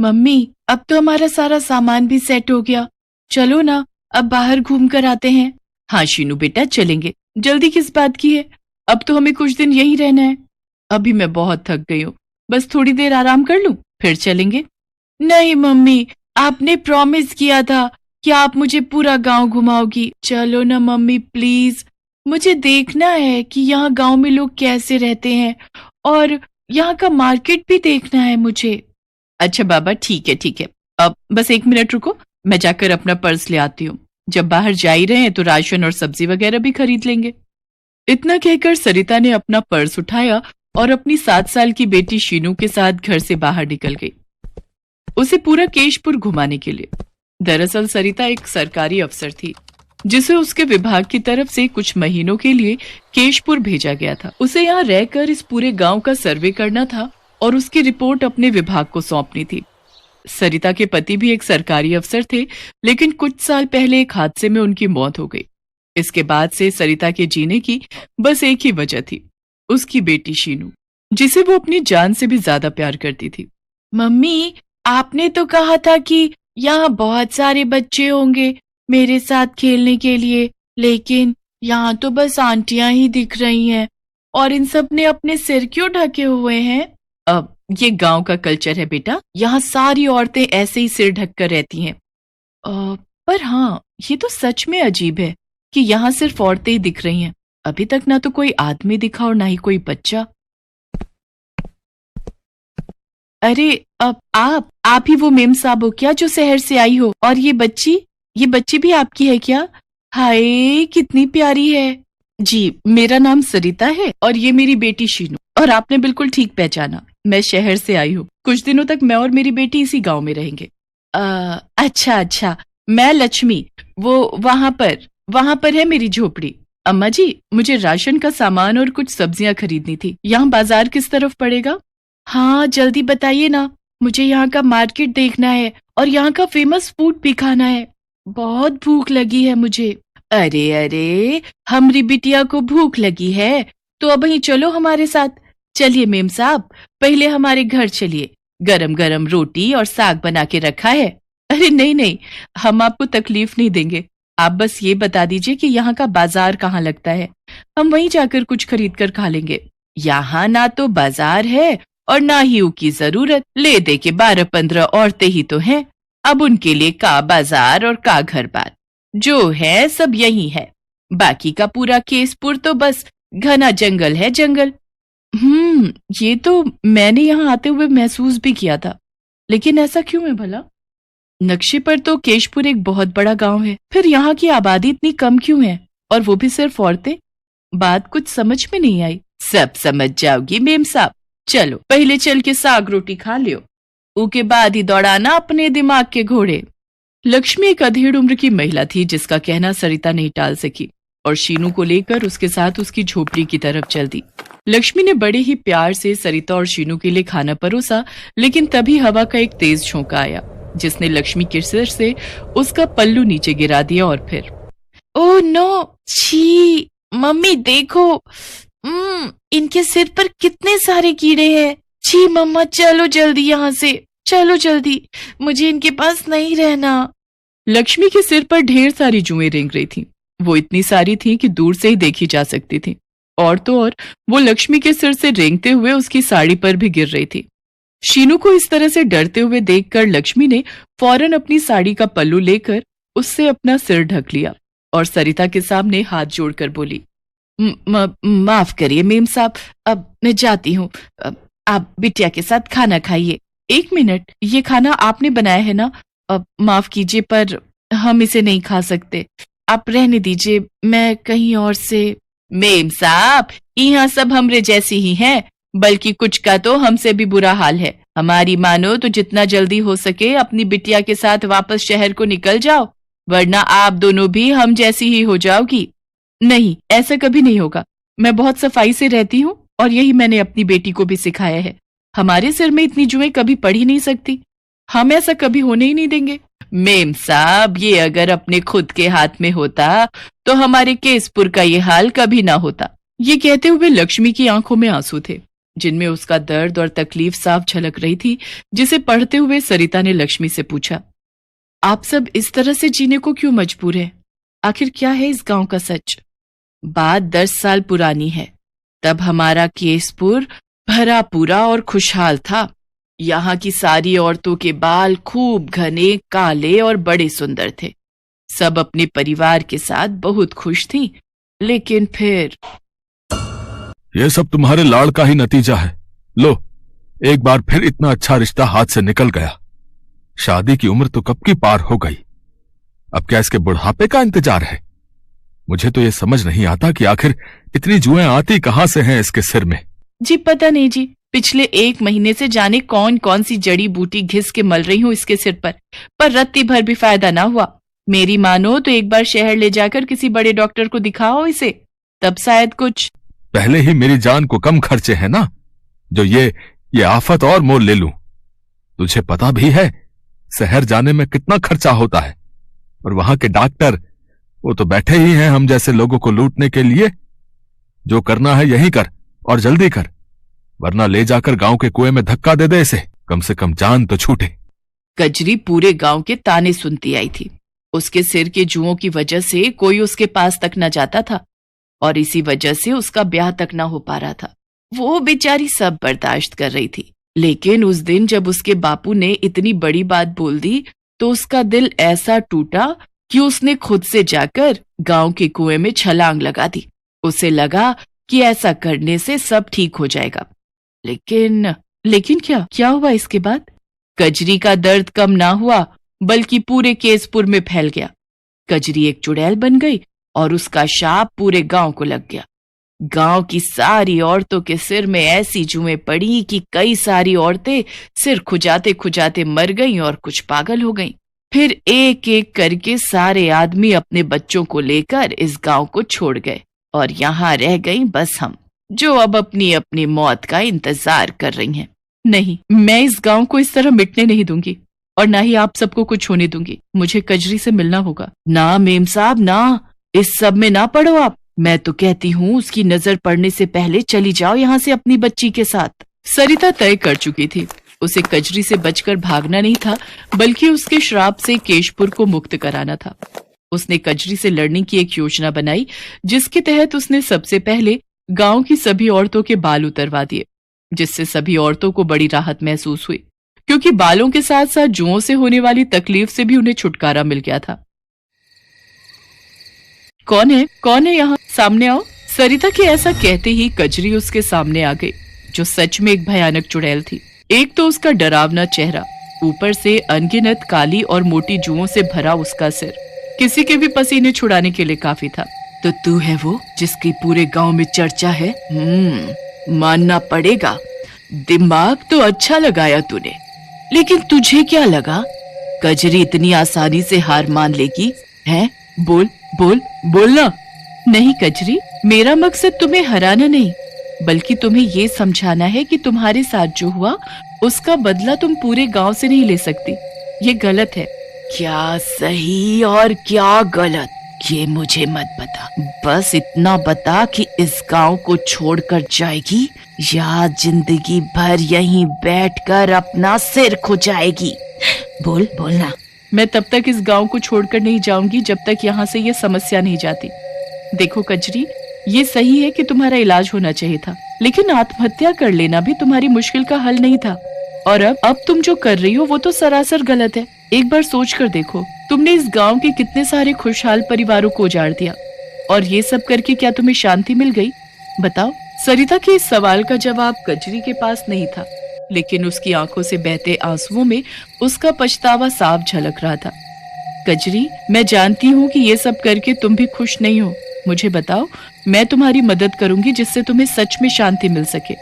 Mummy, अब तो हमारा सारा सामान भी सेट हो गया, चलो ना अब बाहर घूम कर आते हैं। हाँ शीनू बेटा, चलेंगे, जल्दी किस बात की है, अब तो हमें कुछ दिन यहीं रहना है। अभी मैं बहुत थक गई हूँ, बस थोड़ी देर आराम कर लूं, फिर चलेंगे। नहीं मम्मी, आपने प्रॉमिस किया था कि आप मुझे पूरा गांव घुमाओगी। चलो ना मम्मी प्लीज, मुझे देखना है कि यहाँ गांव में लोग कैसे रहते हैं और यहाँ का मार्केट भी देखना है मुझे। अच्छा बाबा, ठीक है ठीक है, अब बस 1 मिनट रुको, मैं जाकर अपना पर्स ले आती हूँ। जब बाहर जा ही रहे हैं तो राशन और सब्जी वगैरह भी खरीद लेंगे। इतना कहकर सरिता ने अपना पर्स उठाया और अपनी 7 साल की बेटी शीनू के साथ घर से बाहर निकल गई, उसे पूरा केशपुर घुमाने के लिए। दरअसल सरिता एक सरकारी अफसर थी जिसे उसके विभाग की तरफ से कुछ महीनों के लिए केशपुर भेजा गया था। उसे यहाँ रहकर इस पूरे गांव का सर्वे करना था और उसकी रिपोर्ट अपने विभाग को सौंपनी थी। सरिता के पति भी एक सरकारी अफसर थे, लेकिन कुछ साल पहले एक हादसे में उनकी मौत हो गई। इसके बाद से सरिता के जीने की बस एक ही वजह थी, उसकी बेटी शीनू, जिसे वो अपनी जान से भी ज्यादा प्यार करती थी। मम्मी, आपने तो कहा था कि यहाँ बहुत सारे बच्चे होंगे मेरे साथ खेलने के लिए, लेकिन यहाँ तो बस आंटियां ही दिख रही हैं और इन सब ने अपने सिर क्यों ढके हुए हैं? अब ये गांव का कल्चर है बेटा, यहाँ सारी औरतें ऐसे ही सिर ढक कर रहती हैं। पर हाँ, ये तो सच में अजीब है कि यहाँ सिर्फ औरतें ही दिख रही हैं। अभी तक ना तो कोई आदमी दिखा और ना ही कोई बच्चा। अरे अब आप ही वो मेम साहब हो क्या जो शहर से आई हो? और ये बच्ची भी आपकी है क्या? हाय कितनी प्यारी है। जी, मेरा नाम सरिता है और ये मेरी बेटी शीनू। और आपने बिल्कुल ठीक पहचाना, मैं शहर से आई हूँ। कुछ दिनों तक मैं और मेरी बेटी इसी गांव में रहेंगे। अच्छा, मैं लक्ष्मी, वो वहां पर है मेरी झोपड़ी। अम्मा जी, मुझे राशन का सामान और कुछ सब्जियां खरीदनी थी। यहाँ बाजार किस तरफ पड़ेगा? हाँ जल्दी बताइए ना, मुझे यहाँ का मार्केट देखना है और यहाँ का फेमस फूड भी खाना है। बहुत भूख लगी है मुझे। अरे हमारी बिटिया को भूख लगी है तो अब वहीं चलो हमारे साथ। चलिए मेम साहब, पहले हमारे घर चलिए, गरम गरम रोटी और साग बना के रखा है। अरे नहीं, हम आपको तकलीफ नहीं देंगे, आप बस ये बता दीजिए कि यहाँ का बाजार कहाँ लगता है, हम वहीं जाकर कुछ खरीद कर खा लेंगे। यहाँ ना तो बाजार है और ना ही की जरूरत, ले दे के 12-15 औरतें ही तो हैं। अब उनके लिए का बाजार और का घर बार, जो है सब यही है। बाकी का पूरा केसपुर तो बस घना जंगल है, जंगल। ये तो मैंने यहाँ आते हुए महसूस भी किया था, लेकिन ऐसा क्यों है भला? नक्शे पर तो केशपुर एक बहुत बड़ा गांव है, फिर यहाँ की आबादी इतनी कम क्यों है, और वो भी सिर्फ औरतें? बात कुछ समझ में नहीं आई। सब समझ जाओगी मेम साहब, चलो पहले चल के साग रोटी खा लियो, उसके बाद ही दौड़ाना अपने दिमाग के घोड़े। लक्ष्मी एक अधेड़ उम्र की महिला थी जिसका कहना सरिता नहीं टाल सकी और शीनू को लेकर उसके साथ उसकी झोपड़ी की तरफ चल दी। लक्ष्मी ने बड़े ही प्यार से सरिता और शीनू के लिए खाना परोसा, लेकिन तभी हवा का एक तेज झोंका आया जिसने लक्ष्मी के सिर से उसका पल्लू नीचे गिरा दिया और फिर ओह नो, छी मम्मी देखो, इनके सिर पर कितने सारे कीड़े हैं। छी मम्मा, चलो जल्दी यहाँ से, चलो जल्दी, मुझे इनके पास नहीं रहना। लक्ष्मी के सिर पर ढेर सारी जुएं रेंग रही थीं। वो इतनी सारी थीं कि दूर से ही देखी जा सकती थी, और तो और वो लक्ष्मी के सिर से रेंगते हुए उसकी साड़ी पर भी गिर रही थी। शीनू को इस तरह से डरते हुए देखकर लक्ष्मी ने फौरन अपनी साड़ी का पल्लू लेकर उससे अपना सिर ढक लिया और सरिता के सामने हाथ जोड़कर बोली, माफ करिए मेम साहब, अब मैं जाती हूँ, आप बिटिया के साथ खाना खाइए। 1 मिनट, ये खाना आपने बनाया है ना? अब माफ कीजिए पर हम इसे नहीं खा सकते, आप रहने दीजिए, मैं कहीं और से। मेम साहब, यहाँ सब हमरे जैसी ही हैं, बल्कि कुछ का तो हमसे भी बुरा हाल है। हमारी मानो तो जितना जल्दी हो सके अपनी बिटिया के साथ वापस शहर को निकल जाओ, वरना आप दोनों भी हम जैसी ही हो जाओगी। नहीं, ऐसा कभी नहीं होगा, मैं बहुत सफाई से रहती हूँ और यही मैंने अपनी बेटी को भी सिखाया है। हमारे सिर में इतनी जुएं कभी पड़ ही नहीं सकती, हम ऐसा कभी होने ही नहीं देंगे। मेम साहब, ये अगर अपने खुद के हाथ में होता तो हमारे केसपुर का ये हाल कभी ना होता। ये कहते हुए लक्ष्मी की आंखों में आंसू थे जिनमें उसका दर्द और तकलीफ साफ झलक रही थी, जिसे पढ़ते हुए सरिता ने लक्ष्मी से पूछा, आप सब इस तरह से जीने को क्यों मजबूर हैं? आखिर क्या है इस गांव का सच? बात 10 साल पुरानी है। तब हमारा केसपुर भरा पूरा और खुशहाल था। यहाँ की सारी औरतों के बाल खूब घने, काले और बड़े सुंदर थे। सब अपने परिवार के साथ बहुत खुश थीं। लेकिन फिर ये सब तुम्हारे लाड़ का ही नतीजा है। लो, एक बार फिर इतना अच्छा रिश्ता हाथ से निकल गया। शादी की उम्र तो कब की पार हो गई। अब क्या इसके बुढ़ापे का इंतजार है? मुझे तो ये समझ नहीं आता कि आखिर इतनी जुएं आती कहां से हैं इसके सिर में। जी पता नहीं जी, पिछले 1 महीने से जाने कौन कौन सी जड़ी बूटी घिस के मल रही हूँ इसके सिर पर रत्ती भर भी फायदा ना हुआ। मेरी मानो तो एक बार शहर ले जाकर किसी बड़े डॉक्टर को दिखाओ इसे, तब शायद कुछ। पहले ही मेरी जान को कम खर्चे हैं ना, जो ये आफत और मोल ले लूं। तुझे पता भी है शहर जाने में कितना खर्चा होता है, और वहां के डॉक्टर वो तो बैठे ही हैं हम जैसे लोगों को लूटने के लिए। जो करना है यही कर और जल्दी कर, वरना ले जाकर गांव के कुएं में धक्का दे दे इसे, कम से कम जान तो छूटे। कजरी पूरे गांव के ताने सुनती आई थी। उसके सिर के जुओं की वजह से कोई उसके पास तक न जाता था, और इसी वजह से उसका ब्याह तक न हो पा रहा था। वो बेचारी सब बर्दाश्त कर रही थी। लेकिन उस दिन जब उसके बापू ने इतनी बड़ी बात बोल दी, तो उसका दिल ऐसा टूटा कि उसने खुद से जाकर गांव के कुएं में छलांग लगा दी। उसे लगा कि ऐसा करने से सब ठीक हो जाएगा। लेकिन क्या हुआ इसके बाद? कजरी का दर्द कम ना हुआ, बल्कि पूरे केसपुर में फैल गया। कजरी एक चुड़ैल बन गई और उसका शाप पूरे गांव को लग गया। गांव की सारी औरतों के सिर में ऐसी जुएं पड़ी कि कई सारी औरतें सिर खुजाते खुजाते मर गईं और कुछ पागल हो गईं। फिर एक एक करके सारे आदमी अपने बच्चों को लेकर इस गांव को छोड़ गए, और यहाँ रह गईं बस हम, जो अब अपनी अपनी मौत का इंतजार कर रही हैं। नहीं, मैं इस गांव को इस तरह मिटने नहीं दूंगी, और ना ही आप सबको कुछ होने दूंगी। मुझे कजरी से मिलना होगा। ना मेम साहब ना, इस सब में ना पड़ो आप। मैं तो कहती हूँ उसकी नजर पड़ने से पहले चली जाओ यहाँ से अपनी बच्ची के साथ। सरिता तय कर चुकी थी। उसे कजरी से बचकर भागना नहीं था, बल्कि उसके श्राप से केशपुर को मुक्त कराना था। उसने कजरी से लड़ने की एक योजना बनाई, जिसके तहत उसने सबसे पहले गांव की सभी औरतों के बाल उतरवा दिए, जिससे सभी औरतों को बड़ी राहत महसूस हुई, क्योंकि बालों के साथ साथ जुओं से होने वाली तकलीफ से भी उन्हें छुटकारा मिल गया था। कौन है यहाँ? सामने आओ। सरिता के ऐसा कहते ही कजरी उसके सामने आ गई, जो सच में एक भयानक चुड़ैल थी। एक तो उसका डरावना चेहरा, ऊपर से अनगिनत काली और मोटी जुओं से भरा उसका सिर, किसी के भी पसीने छुड़ाने के लिए काफी था। तो तू है वो जिसकी पूरे गांव में चर्चा है? मानना पड़ेगा, दिमाग तो अच्छा लगाया तूने। लेकिन तुझे क्या लगा कजरी इतनी आसानी से हार मान लेगी? हैं? बोलना। नहीं कजरी, मेरा मकसद तुम्हें हराना नहीं, बल्कि तुम्हें ये समझाना है कि तुम्हारे साथ जो हुआ उसका बदला तुम पूरे गांव से नहीं ले सकती। ये गलत है। क्या सही और क्या गलत, ये मुझे मत बता। बस इतना बता कि इस गांव को छोड़कर जाएगी या जिंदगी भर यहीं बैठकर अपना सिर खुजाएगी? बोलना। मैं तब तक इस गांव को छोड़कर नहीं जाऊंगी जब तक यहाँ से ये समस्या नहीं जाती। देखो कजरी, ये सही है कि तुम्हारा इलाज होना चाहिए था, लेकिन आत्महत्या कर लेना भी तुम्हारी मुश्किल का हल नहीं था। और अब तुम जो कर रही हो वो तो सरासर गलत है। एक बार सोच कर देखो, तुमने इस गांव के कितने सारे खुशहाल परिवारों को उजाड़ दिया, और ये सब करके क्या तुम्हें शांति मिल गई? बताओ। सरिता के इस सवाल का जवाब कजरी के पास नहीं था, लेकिन उसकी आंखों से बहते आंसुओं में उसका पछतावा साफ झलक रहा था। कजरी, मैं जानती हूँ कि ये सब करके तुम भी खुश नहीं हो। मुझे बताओ, मैं तुम्हारी मदद करूंगी जिससे तुम्हें सच में शांति मिल सके।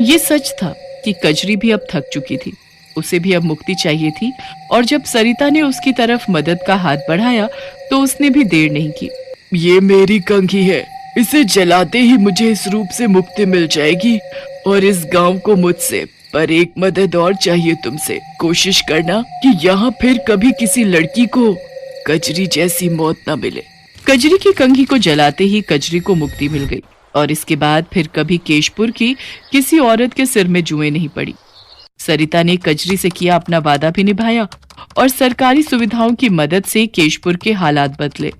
ये सच था कि कजरी भी अब थक चुकी थी, उसे भी अब मुक्ति चाहिए थी, और जब सरिता ने उसकी तरफ मदद का हाथ बढ़ाया तो उसने भी देर नहीं की। ये मेरी कंघी है, इसे जलाते ही मुझे इस रूप से मुक्ति मिल जाएगी और इस गांव को मुझसे। पर एक मदद और चाहिए तुमसे। कोशिश करना कि यहाँ फिर कभी किसी लड़की को कजरी जैसी मौत न मिले। कजरी की कंघी को जलाते ही कजरी को मुक्ति मिल गई और इसके बाद फिर कभी केशपुर की किसी औरत के सिर में जुएं नहीं पड़ी। सरिता ने कजरी से किया अपना वादा भी निभाया और सरकारी सुविधाओं की मदद से केशपुर के हालात बदले।